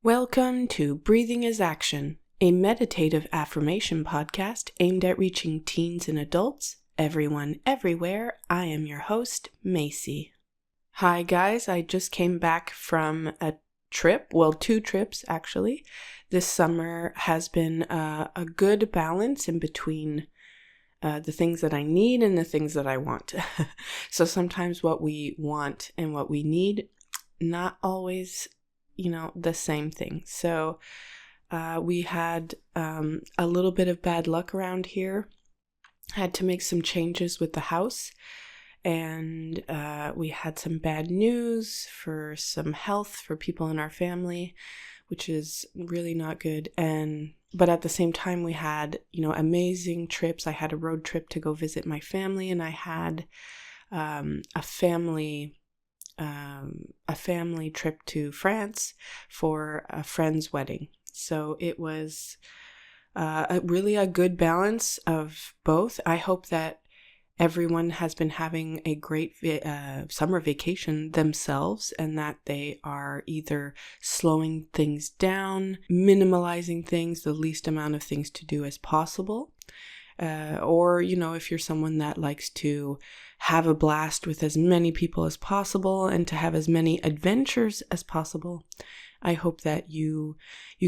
Welcome to Breathing is Action, a meditative affirmation podcast aimed at reaching teens and adults, everyone, everywhere. I am your host, Macie. Hi guys, I just came back from a trip, two trips actually. This summer has been a good balance in between the things that I need and the things that I want. So sometimes what we want and what we need, not always the same thing. So we had a little bit of bad luck around here. Had to make some changes with the house, and we had some bad news for some health for people in our family, which is really not good. But at the same time, we had amazing trips. I had a road trip to go visit my family, and I had a family trip to France for a friend's wedding. So it was really a good balance of both. I hope that everyone has been having a great summer vacation themselves, and that they are either slowing things down, minimalizing things, the least amount of things to do as possible. Or if you're someone that likes to have a blast with as many people as possible and to have as many adventures as possible, I hope that you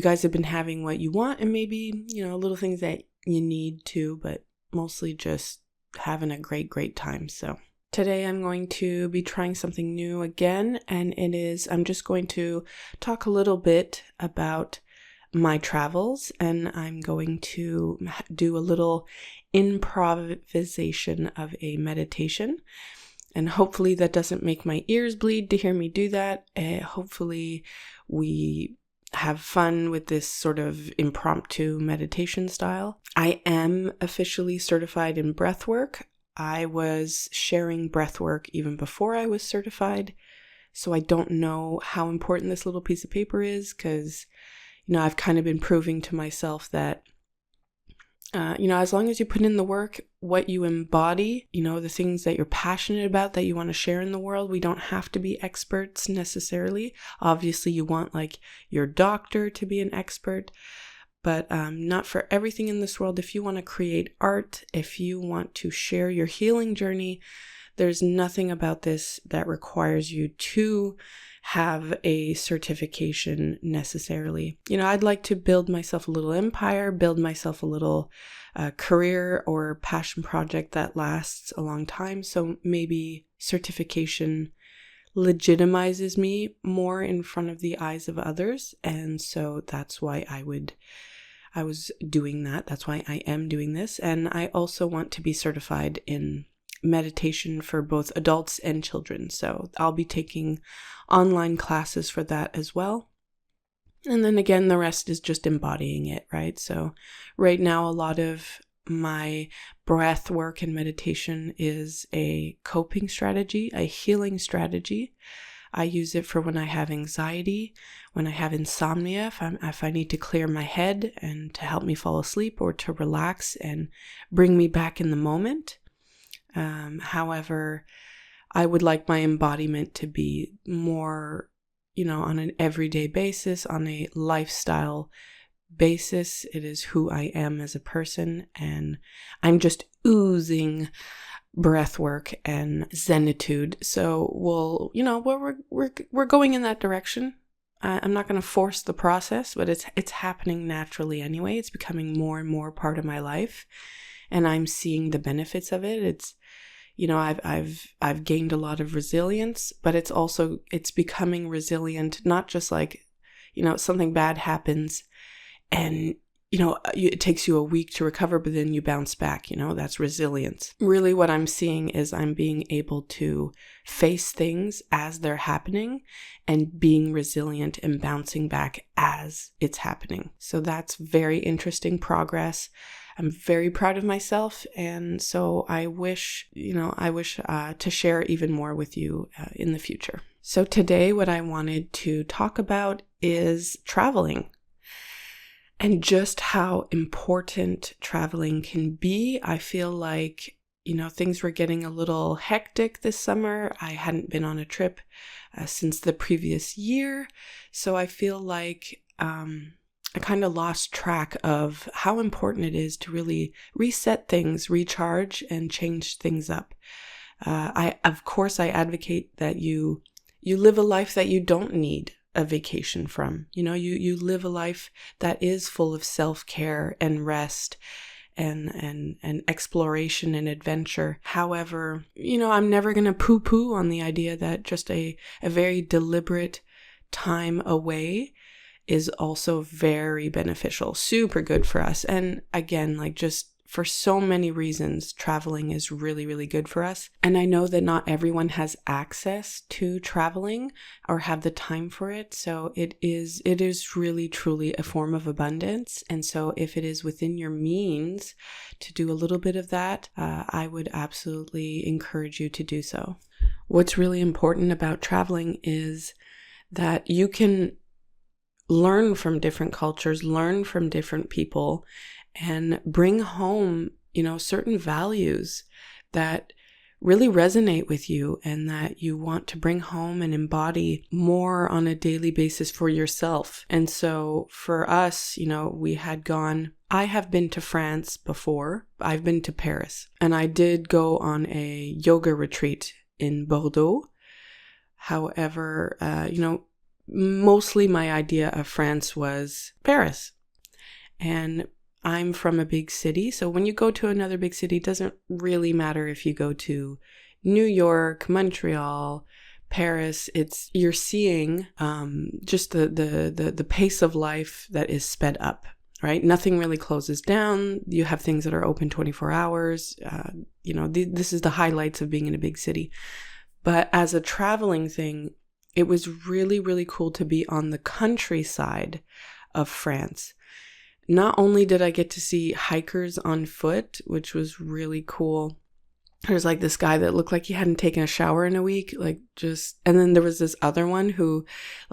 guys have been having what you want, and maybe, little things that you need to, but mostly just having a great time. So today I'm going to be trying something new again, and I'm just going to talk a little bit about my travels, and I'm going to do a little improvisation of a meditation, and hopefully that doesn't make my ears bleed to hear me do that. Hopefully we have fun with this sort of impromptu meditation style. I am officially certified in breathwork. I was sharing breathwork even before I was certified, so I don't know how important this little piece of paper is, because I've kind of been proving to myself that, as long as you put in the work, what you embody, the things that you're passionate about, that you want to share in the world, we don't have to be experts necessarily. Obviously, you want your doctor to be an expert, but not for everything in this world. If you want to create art, if you want to share your healing journey, there's nothing about this that requires you to have a certification necessarily. I'd like to build myself a little empire, build myself a little career or passion project that lasts a long time. So maybe certification legitimizes me more in front of the eyes of others. And so that's why I was doing that. That's why I am doing this. And I also want to be certified in meditation for both adults and children. So I'll be taking online classes for that as well. And then again, the rest is just embodying it, right? So right now, a lot of my breath work and meditation is a coping strategy, a healing strategy. I use it for when I have anxiety, when I have insomnia, if I need to clear my head and to help me fall asleep, or to relax and bring me back in the moment. However, I would like my embodiment to be more, on an everyday basis, on a lifestyle basis. It is who I am as a person, and I'm just oozing breath work and zenitude. So we're going in that direction. I'm not going to force the process, but it's happening naturally anyway. It's becoming more and more part of my life, and I'm seeing the benefits of it. It's I've gained a lot of resilience, but it's becoming resilient, not just something bad happens and it takes you a week to recover, but then you bounce back. That's resilience. Really what I'm seeing is I'm being able to face things as they're happening and being resilient and bouncing back as it's happening. So that's very interesting progress. I'm very proud of myself, and so I wish to share even more with you in the future. So today what I wanted to talk about is traveling, and just how important traveling can be. I feel like, things were getting a little hectic this summer. I hadn't been on a trip since the previous year, so I feel like I kind of lost track of how important it is to really reset things, recharge, and change things up. Of course, I advocate that you live a life that you don't need a vacation from. You live a life that is full of self-care and rest and exploration and adventure. However, I'm never going to poo-poo on the idea that just a very deliberate time away is also very beneficial, super good for us. And again, just for so many reasons, traveling is really, really good for us. And I know that not everyone has access to traveling or have the time for it. So it is really, truly a form of abundance. And so if it is within your means to do a little bit of that, I would absolutely encourage you to do so. What's really important about traveling is that you can learn from different cultures, learn from different people, and bring home, certain values that really resonate with you and that you want to bring home and embody more on a daily basis for yourself. And so for us, I have been to France before. I've been to Paris, and I did go on a yoga retreat in Bordeaux. However, mostly my idea of France was Paris. And I'm from a big city, so when you go to another big city, it doesn't really matter if you go to New York, Montreal, Paris. You're seeing just the pace of life that is sped up, right? Nothing really closes down. You have things that are open 24 hours. This is the highlights of being in a big city. But as a traveling thing, it was really, really cool to be on the countryside of France. Not only did I get to see hikers on foot, which was really cool. There's this guy that looked like he hadn't taken a shower in a week, and then there was this other one who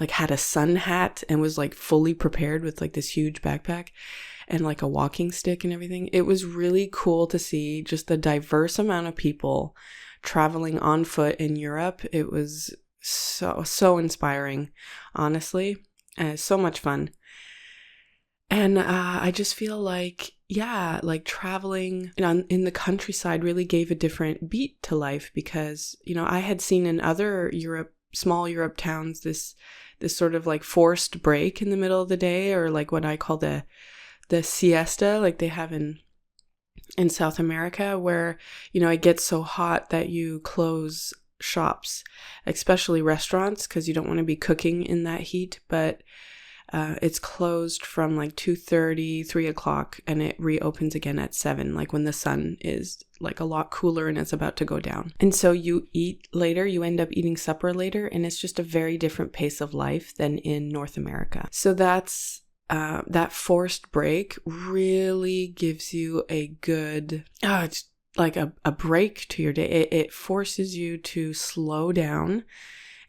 had a sun hat and was fully prepared with this huge backpack and a walking stick and everything. It was really cool to see just the diverse amount of people traveling on foot in Europe. It was so inspiring, honestly. So much fun. And I just feel traveling in the countryside really gave a different beat to life because, I had seen in other small Europe towns, this sort of forced break in the middle of the day, or what I call the siesta, they have in South America, where, it gets so hot that you close shops, especially restaurants, because you don't want to be cooking in that heat. But it's closed from 2:30, 3 o'clock, and it reopens again at 7, when the sun is a lot cooler and it's about to go down. And so you eat later, you end up eating supper later, and it's just a very different pace of life than in North America. So that's that forced break really gives you a good, it's a break to your day. It forces you to slow down.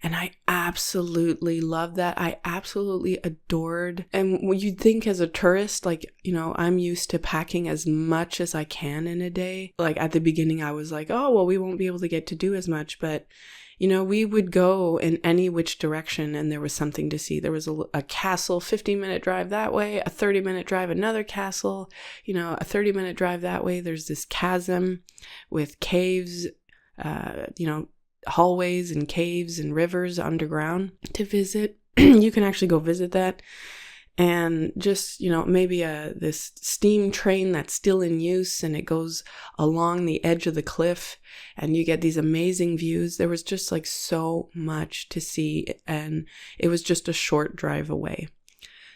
And I absolutely love that. I absolutely adored. And when you think as a tourist, I'm used to packing as much as I can in a day. At the beginning, I was oh, well, we won't be able to get to do as much. But, we would go in any which direction and there was something to see. There was a castle, 15-minute drive that way, a 30-minute drive, another castle, a 30-minute drive that way. There's this chasm with caves, hallways and caves and rivers underground to visit. You can actually go visit that. And just, maybe this steam train that's still in use and it goes along the edge of the cliff and you get these amazing views. There was just so much to see, and it was just a short drive away.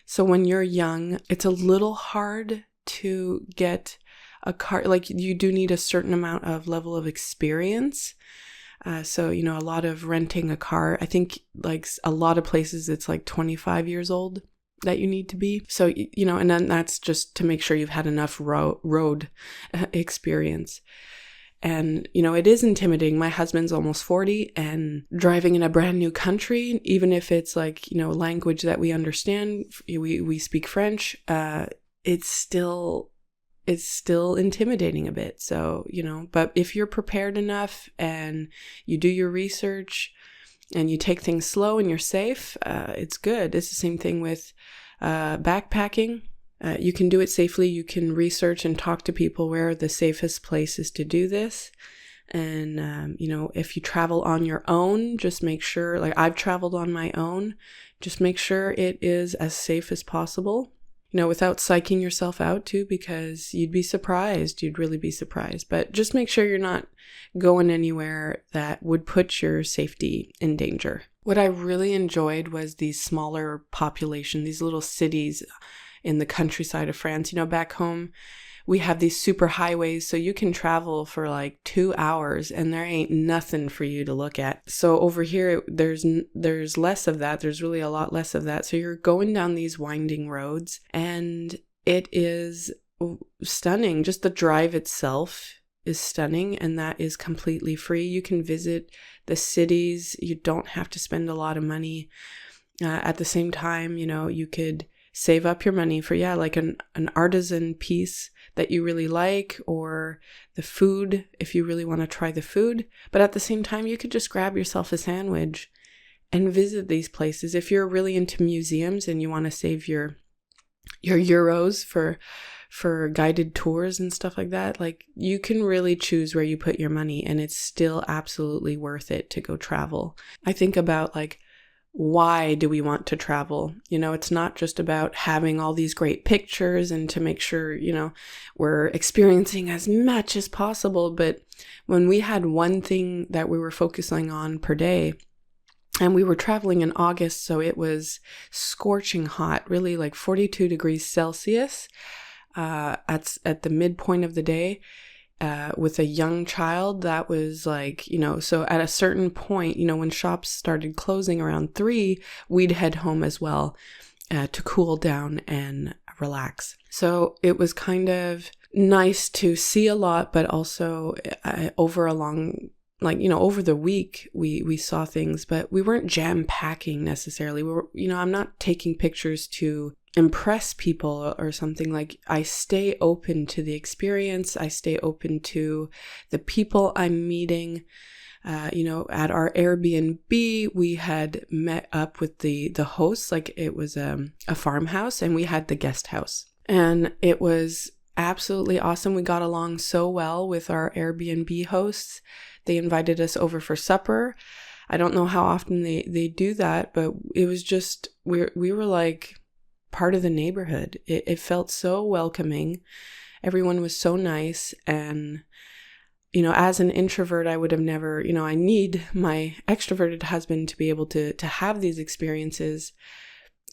So when you're young, it's a little hard to get a car. You do need a certain amount of level of experience. So, a lot of renting a car, I think a lot of places it's 25 years old that you need to be. So, and then that's just to make sure you've had enough road experience. And, it is intimidating. My husband's almost 40, and driving in a brand new country, even if it's language that we understand, we speak French, it's still intimidating a bit. So, but if you're prepared enough and you do your research and you take things slow and you're safe, it's good. It's the same thing with Backpacking, you can do it safely. You can research and talk to people where are the safest places to do this. And, if you travel on your own, just make sure, like I've traveled on my own, just make sure it is as safe as possible, without psyching yourself out too, because you'd be surprised. You'd really be surprised. But just make sure you're not going anywhere that would put your safety in danger. What I really enjoyed was these smaller population, these little cities in the countryside of France. Back home, we have these super highways, so you can travel for like 2 hours and there ain't nothing for you to look at. So over here, there's less of that. There's really a lot less of that. So you're going down these winding roads and it is stunning. Just the drive itself is stunning, and that is completely free. You can visit the cities. You don't have to spend a lot of money. At the same time, you could save up your money for, like an artisan piece that you really like, or the food if you really want to try the food. But at the same time, you could just grab yourself a sandwich and visit these places. If you're really into museums and you want to save your euros for guided tours and stuff like that, like you can really choose where you put your money, and it's still absolutely worth it to go travel. I think about like, why do we want to travel? It's not just about having all these great pictures and to make sure, we're experiencing as much as possible. But when we had one thing that we were focusing on per day, and we were traveling in August, so it was scorching hot, really like 42 degrees Celsius at the midpoint of the day. With a young child, that was like, so at a certain point, when shops started closing around 3, we'd head home as well to cool down and relax. So it was kind of nice to see a lot, but also over a long, over the week, we saw things, but we weren't jam-packing necessarily. We were, I'm not taking pictures to impress people or something. Like, I stay open to the experience. I stay open to the people I'm meeting. At our Airbnb, we had met up with the hosts, like it was a farmhouse, and we had the guest house. And it was absolutely awesome. We got along so well with our Airbnb hosts. They invited us over for supper. I don't know how often they do that, but it was just, we were like part of the neighborhood. It felt so welcoming. Everyone was so nice. And, as an introvert, I would have never, I need my extroverted husband to be able to have these experiences.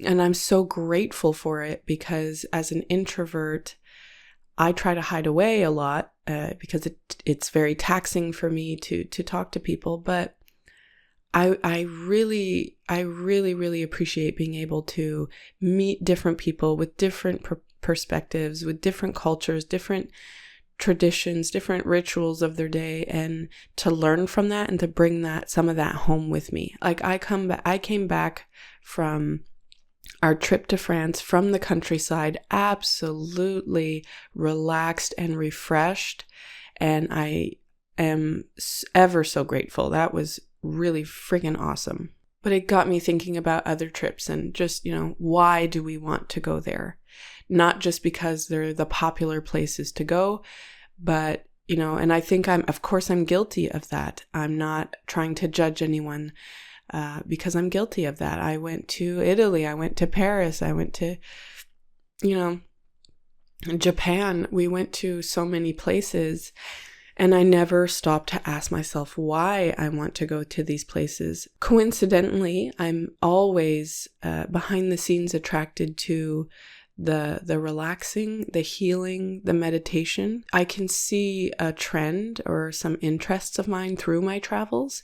And I'm so grateful for it, because as an introvert, I try to hide away a lot because it's very taxing for me to talk to people. But I really appreciate being able to meet different people with different perspectives, with different cultures, different traditions, different rituals of their day, and to learn from that and to bring some of that home with me. Like, I came back from our trip to France from the countryside absolutely relaxed and refreshed, and I am ever so grateful. That was really friggin' awesome. But it got me thinking about other trips and just, why do we want to go there? Not just because they're the popular places to go, but, and I think I'm guilty of that. I'm not trying to judge anyone because I'm guilty of that. I went to Italy. I went to Paris. I went to, Japan. We went to so many places. And I never stopped to ask myself why I want to go to these places. Coincidentally, I'm always behind the scenes attracted to the relaxing, the healing, the meditation. I can see a trend or some interests of mine through my travels.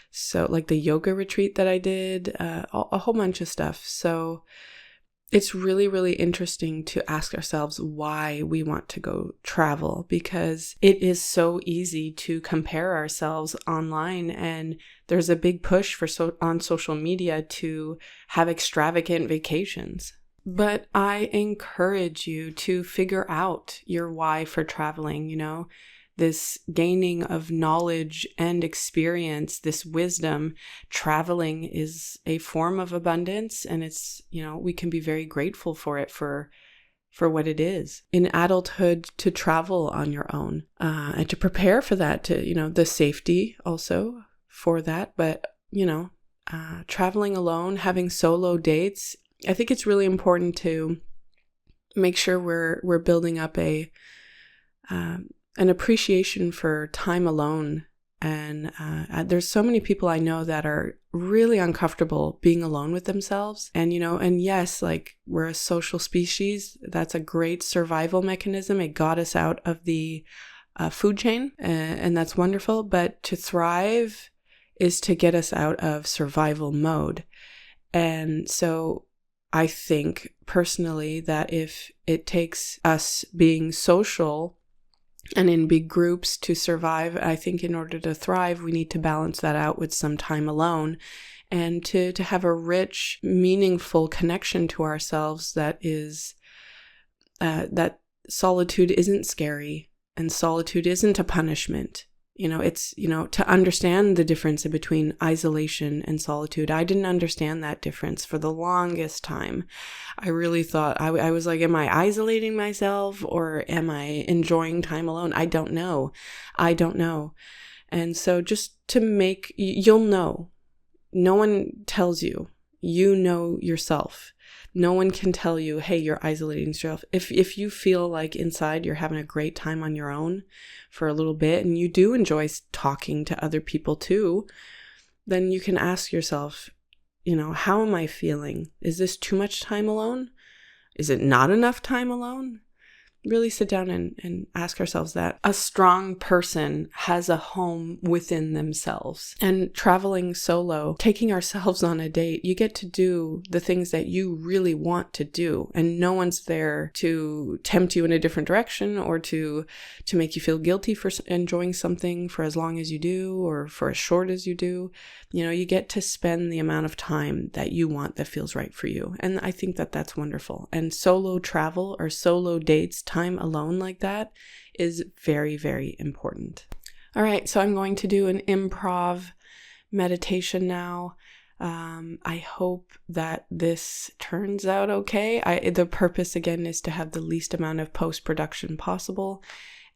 So like the yoga retreat that I did, a whole bunch of stuff. So it's really, really interesting to ask ourselves why we want to go travel, because it is so easy to compare ourselves online, and there's a big push on social media to have extravagant vacations. But I encourage you to figure out your why for traveling. this gaining of knowledge and experience, this wisdom. Traveling is a form of abundance, and it's, we can be very grateful for it, for what it is. In adulthood, to travel on your own, and to prepare for that, to, the safety also for that. But, traveling alone, having solo dates, I think it's really important to make sure we're building up an appreciation for time alone. And there's so many people I know that are really uncomfortable being alone with themselves. And, and yes, like, we're a social species. That's a great survival mechanism. It got us out of the food chain, and that's wonderful. But to thrive is to get us out of survival mode. And so I think personally that if it takes us being social and in big groups to survive, I think in order to thrive, we need to balance that out with some time alone, and to have a rich, meaningful connection to ourselves that is, that solitude isn't scary and solitude isn't a punishment. It's, to understand the difference between isolation and solitude. I didn't understand that difference for the longest time. I really thought, I was like, am I isolating myself or am I enjoying time alone? I don't know. And so just to you'll know. No one tells you. You know yourself. No one can tell you, hey, you're isolating yourself. If you feel like inside you're having a great time on your own for a little bit, and you do enjoy talking to other people too, then you can ask yourself, how am I feeling? Is this too much time alone? Is it not enough time alone? Really sit down and ask ourselves that. A strong person has a home within themselves. And traveling solo, taking ourselves on a date, you get to do the things that you really want to do. And no one's there to tempt you in a different direction or to make you feel guilty for enjoying something for as long as you do or for as short as you do. You get to spend the amount of time that you want that feels right for you. And I think that that's wonderful. And solo travel or solo dates, time alone like that, is very, very important. All right, so I'm going to do an improv meditation now. I hope that this turns out okay. The purpose, again, is to have the least amount of post-production possible.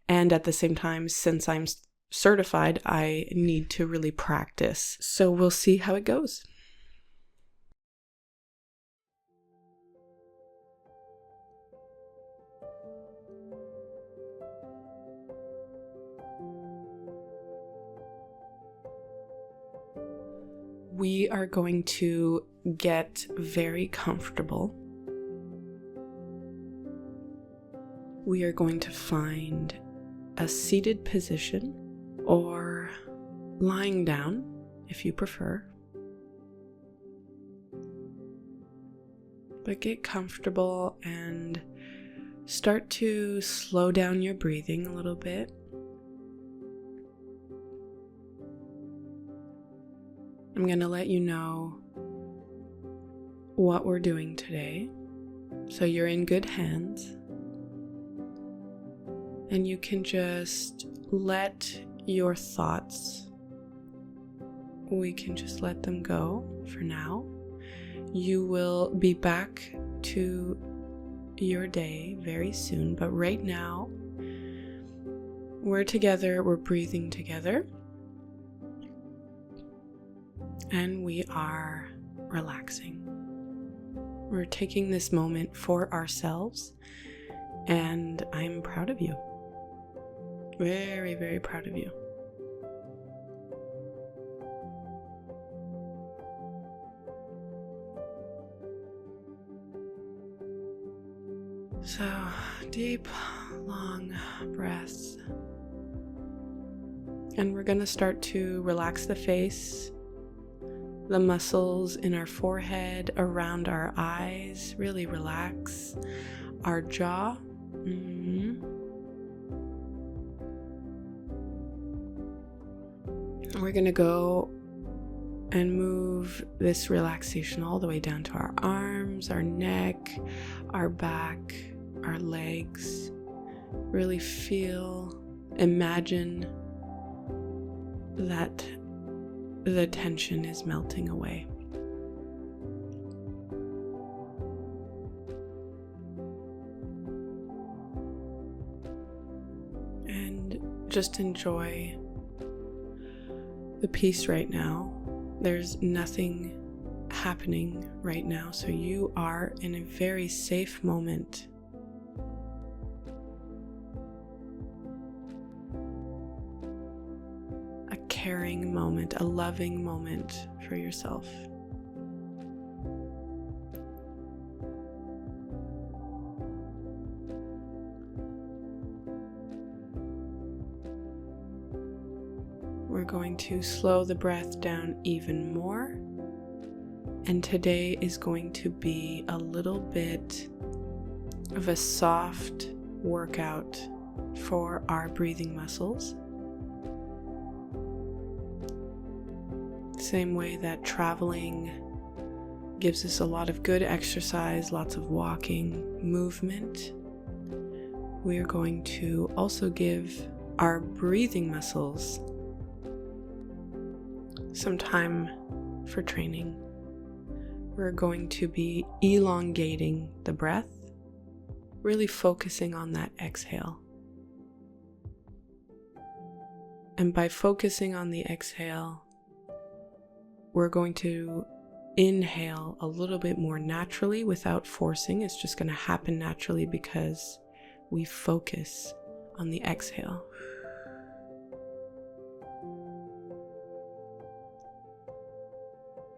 And at the same time, since I'm certified, I need to really practice. So we'll see how it goes. We are going to get very comfortable. We are going to find a seated position or lying down if you prefer. But get comfortable and start to slow down your breathing a little bit. I'm going to let you know what we're doing today, so you're in good hands. And you can just let your thoughts, we can just let them go for now. You will be back to your day very soon, but right now, we're together, we're breathing together. And we are relaxing. We're taking this moment for ourselves, and I'm proud of you. Very, very proud of you. So, deep, long breaths. And we're going to start to relax the face, the muscles in our forehead, around our eyes, really relax our jaw. We're going to go and move this relaxation all the way down to our arms, our neck, our back, our legs. Really feel imagine that the tension is melting away. And just enjoy the peace right now. There's nothing happening right now, so you are in a very safe moment. A caring moment, a loving moment for yourself. We're going to slow the breath down even more. And today is going to be a little bit of a soft workout for our breathing muscles. Same way that traveling gives us a lot of good exercise, lots of walking, movement. We are going to also give our breathing muscles some time for training. We're going to be elongating the breath, really focusing on that exhale. And by focusing on the exhale, we're going to inhale a little bit more naturally without forcing. It's just going to happen naturally because we focus on the exhale.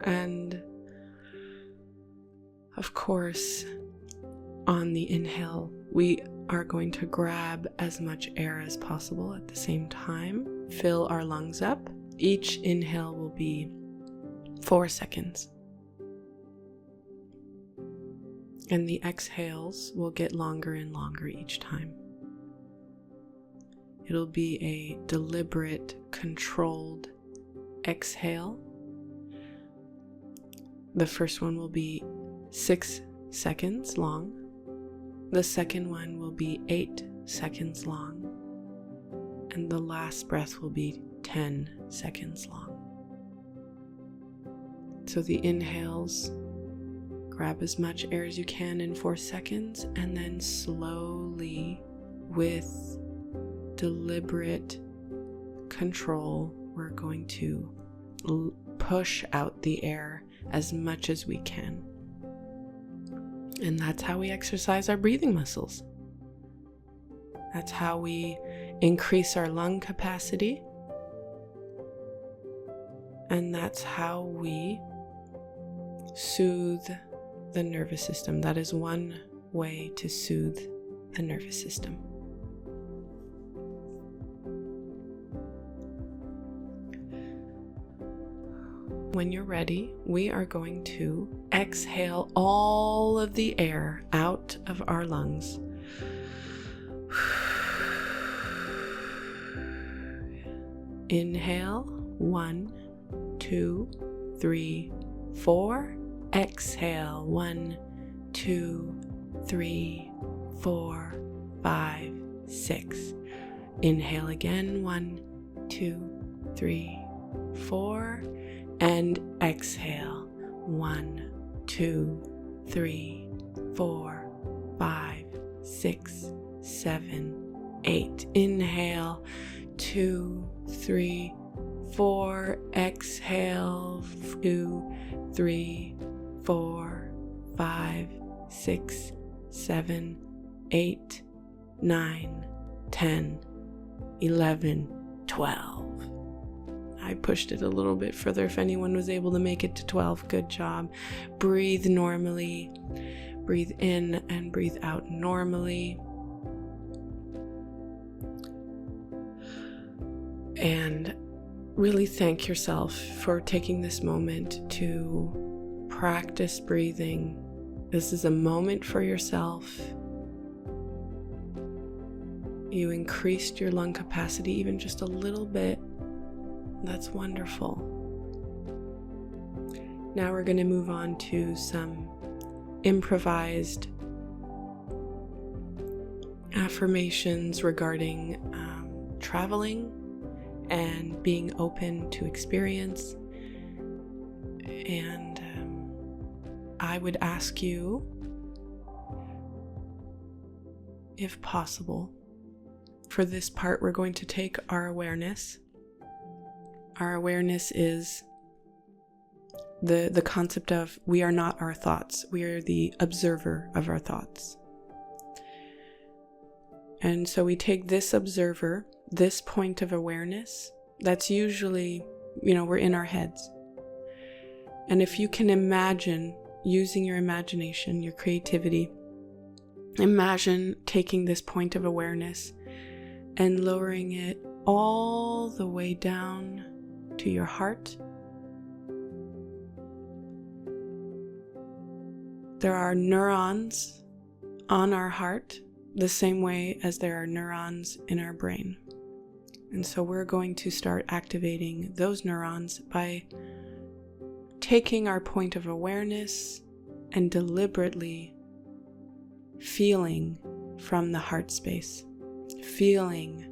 And of course, on the inhale, we are going to grab as much air as possible at the same time, fill our lungs up. Each inhale will be 4 seconds. And the exhales will get longer and longer each time. It'll be a deliberate, controlled exhale. The first one will be 6 seconds long. The second one will be 8 seconds long. And the last breath will be 10 seconds long. So the inhales, grab as much air as you can in 4 seconds, and then slowly, with deliberate control, we're going to push out the air as much as we can. And that's how we exercise our breathing muscles. That's how we increase our lung capacity. And that's how we soothe the nervous system. That is one way to soothe the nervous system. When you're ready, we are going to exhale all of the air out of our lungs. Inhale, 1, 2, 3, 4. Exhale, 1, 2, 3, 4, 5, 6. Inhale again, 1, 2, 3, 4. And exhale, 1, 2, 3, 4, 5, 6, 7, 8. Inhale, 2, 3, 4. Exhale, 2, 3, 4, 5, 6, 7, 8, 9, 10, 11, 12. I pushed it a little bit further. If anyone was able to make it to 12, good job. Breathe normally. Breathe in and breathe out normally. And really thank yourself for taking this moment to practice breathing. This is a moment for yourself. You increased your lung capacity even just a little bit. That's wonderful. Now we're going to move on to some improvised affirmations regarding traveling and being open to experience. And I would ask you, if possible, for this part, we're going to take our awareness. Our awareness is the concept of we are not our thoughts. We are the observer of our thoughts. And so we take this observer, this point of awareness, that's usually, we're in our heads. And if you can imagine, using your imagination, your creativity, imagine taking this point of awareness and lowering it all the way down to your heart. There are neurons on our heart the same way as there are neurons in our brain. And so we're going to start activating those neurons by taking our point of awareness and deliberately feeling from the heart space, feeling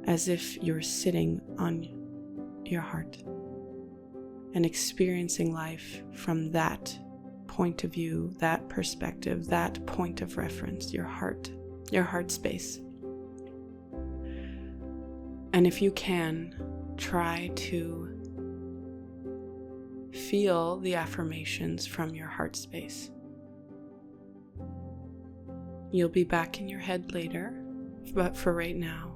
as if you're sitting on your heart and experiencing life from that point of view, that perspective, that point of reference, your heart space. And if you can, try to feel the affirmations from your heart space. You'll be back in your head later, but for right now,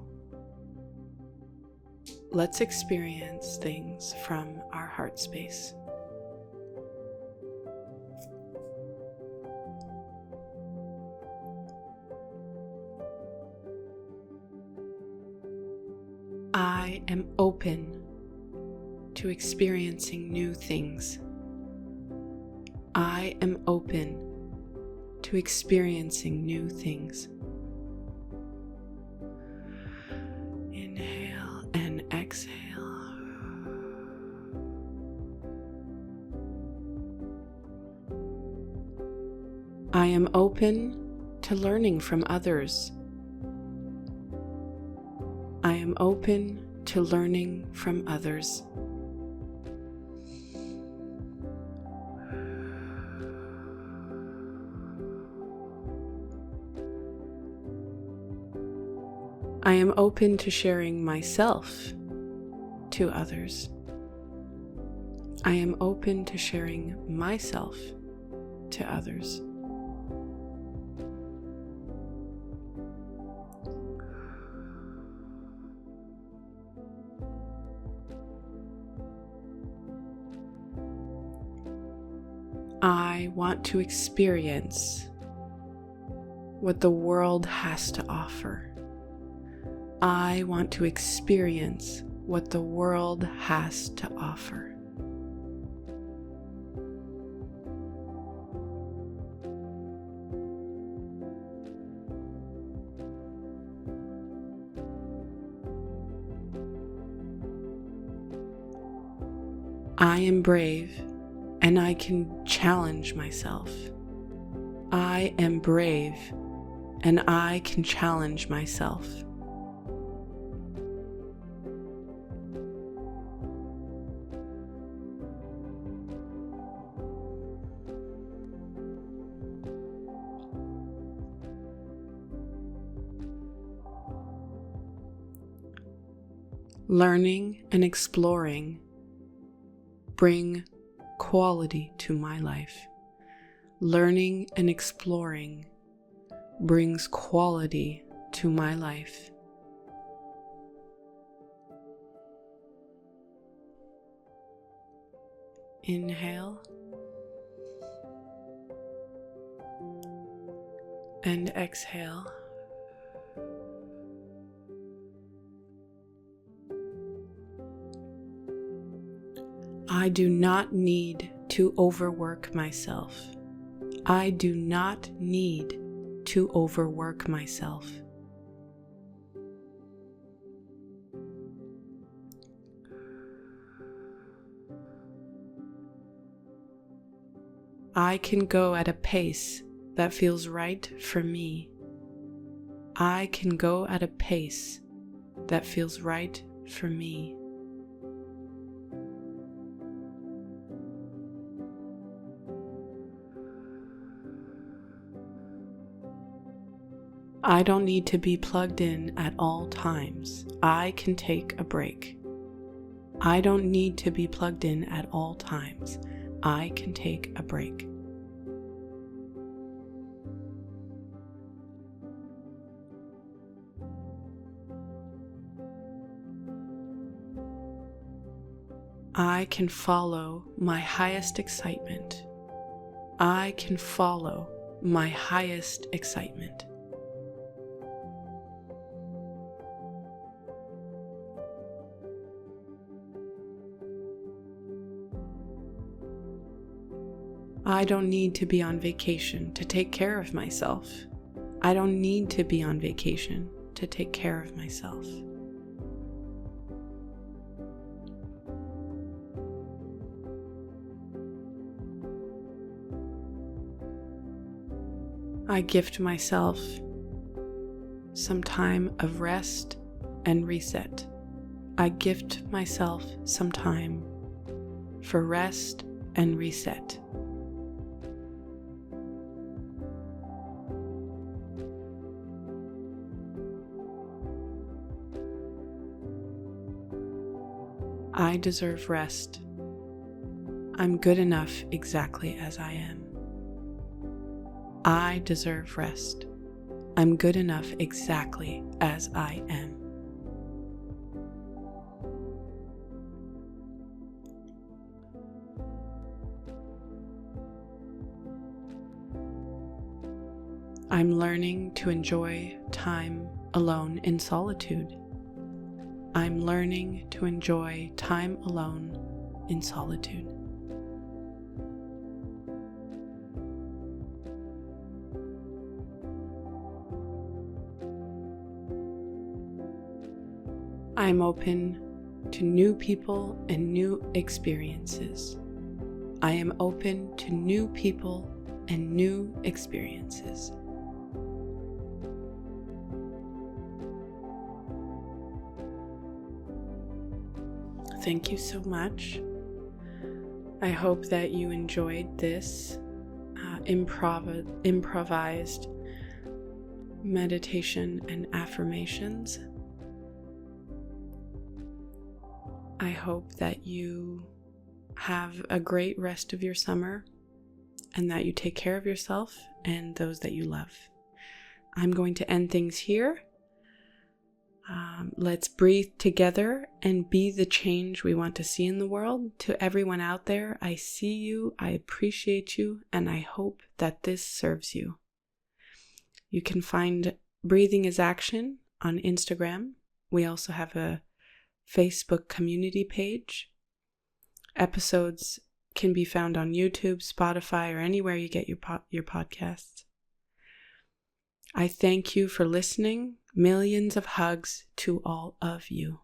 let's experience things from our heart space. I am open to experiencing new things. I am open to experiencing new things. Inhale and exhale. I am open to learning from others. I am open to learning from others. I am open to sharing myself to others. I am open to sharing myself to others. I want to experience what the world has to offer. I want to experience what the world has to offer. I am brave and I can challenge myself. I am brave and I can challenge myself. Learning and exploring bring quality to my life. Learning and exploring brings quality to my life. Inhale and exhale. I do not need to overwork myself. I do not need to overwork myself. I can go at a pace that feels right for me. I can go at a pace that feels right for me. I don't need to be plugged in at all times. I can take a break. I don't need to be plugged in at all times. I can take a break. I can follow my highest excitement. I can follow my highest excitement. I don't need to be on vacation to take care of myself. I don't need to be on vacation to take care of myself. I gift myself some time of rest and reset. I gift myself some time for rest and reset. I deserve rest. I'm good enough exactly as I am. I deserve rest. I'm good enough exactly as I am. I'm learning to enjoy time alone in solitude. I'm learning to enjoy time alone in solitude. I'm open to new people and new experiences. I am open to new people and new experiences. Thank you so much. I hope that you enjoyed this improvised meditation and affirmations. I hope that you have a great rest of your summer and that you take care of yourself and those that you love. I'm going to end things here. Let's breathe together and be the change we want to see in the world. To everyone out there, I see you, I appreciate you, and I hope that this serves you. You can find Breathing is Action on Instagram. We also have a Facebook community page. Episodes can be found on YouTube, Spotify, or anywhere you get your podcasts. I thank you for listening. Millions of hugs to all of you.